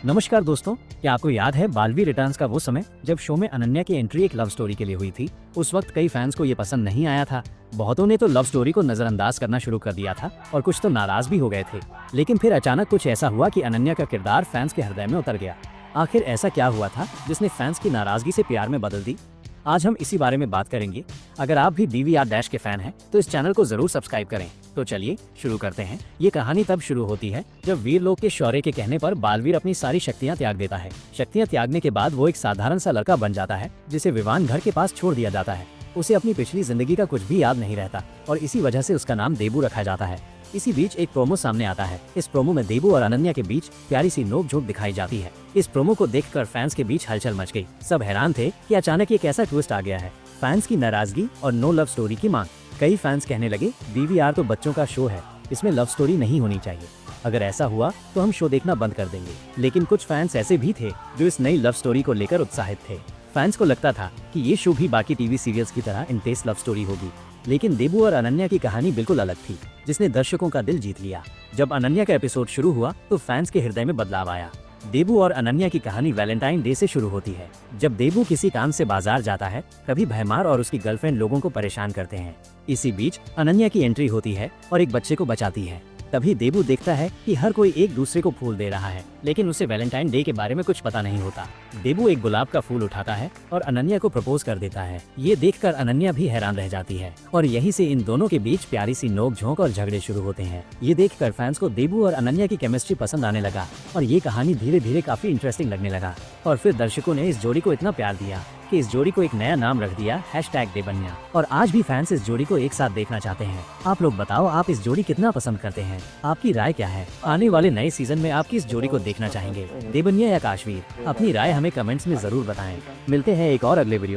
नमस्कार दोस्तों, क्या आपको याद है बालवीर रिटर्न्स का वो समय जब शो में अनन्या की एंट्री एक लव स्टोरी के लिए हुई थी। उस वक्त कई फैंस को ये पसंद नहीं आया था। बहुतों ने तो लव स्टोरी को नजरअंदाज करना शुरू कर दिया था और कुछ तो नाराज भी हो गए थे। लेकिन फिर अचानक कुछ ऐसा हुआ कि अनन्या का किरदार फैंस के हृदय में उतर गया। आखिर ऐसा क्या हुआ था जिसने फैंस की नाराजगी से प्यार में बदल दी? आज हम इसी बारे में बात करेंगे। अगर आप भी DVR डैश के फैन हैं तो इस चैनल को जरूर सब्सक्राइब करें। तो चलिए शुरू करते हैं। ये कहानी तब शुरू होती है जब वीर लोग के शौर्य के कहने पर बालवीर अपनी सारी शक्तियां त्याग देता है। शक्तियां त्यागने के बाद वो एक साधारण सा लड़का बन जाता है जिसे विवान घर के पास छोड़ दिया जाता है। उसे अपनी पिछली जिंदगी का कुछ भी याद नहीं रहता और इसी वजह से उसका नाम देबू रखा जाता है। इसी बीच एक प्रोमो सामने आता है। इस प्रोमो में देबू और अनन्या के बीच प्यारी सी नोक-झोंक दिखाई जाती है। इस प्रोमो को देखकर फैंस के बीच हलचल मच गई। सब हैरान थे कि अचानक एक ऐसा ट्विस्ट आ गया है। फैंस की नाराजगी और नो लव स्टोरी की मांग। कई फैंस कहने लगे DVR तो बच्चों का शो है, इसमें लव स्टोरी नहीं होनी चाहिए। अगर ऐसा हुआ तो हम शो देखना बंद कर देंगे। लेकिन कुछ फैंस ऐसे भी थे जो इस नई लव स्टोरी को लेकर उत्साहित थे। फैंस को लगता था कि ये शो भी बाकी टीवी सीरियल्स की तरह इंटेंस लव स्टोरी होगी। लेकिन देबू और अनन्या की कहानी बिल्कुल अलग थी, जिसने दर्शकों का दिल जीत लिया। जब अनन्या का एपिसोड शुरू हुआ तो फैंस के हृदय में बदलाव आया। देबू और अनन्या की कहानी वैलेंटाइन डे से शुरू होती है, जब देबू किसी काम से बाजार जाता है। तभी भैमार और उसकी गर्लफ्रेंड लोगों को परेशान करते हैं। इसी बीच अनन्या की एंट्री होती है और एक बच्चे को बचाती है। तभी देबू देखता है कि हर कोई एक दूसरे को फूल दे रहा है, लेकिन उसे वैलेंटाइन डे के बारे में कुछ पता नहीं होता। देबू एक गुलाब का फूल उठाता है और अनन्या को प्रपोज कर देता है। ये देखकर अनन्या भी हैरान रह जाती है और यहीं से इन दोनों के बीच प्यारी सी नोक-झोंक और झगड़े शुरू होते हैं। ये देखकर फैंस को देबू और अनन्या की केमिस्ट्री पसंद आने लगा और ये कहानी धीरे धीरे काफी इंटरेस्टिंग लगने लगा। और फिर दर्शकों ने इस जोड़ी को इतना प्यार दिया कि इस जोड़ी को एक नया नाम रख दिया, #देबन्या। और आज भी फैंस इस जोड़ी को एक साथ देखना चाहते हैं। आप लोग बताओ, आप इस जोड़ी कितना पसंद करते हैं? आपकी राय क्या है? आने वाले नए सीजन में आप किस जोड़ी को देखना चाहेंगे, देबन्या या काशवीर? अपनी राय हमें कमेंट्स में जरूर बताएं। मिलते हैं एक और अगले वीडियो।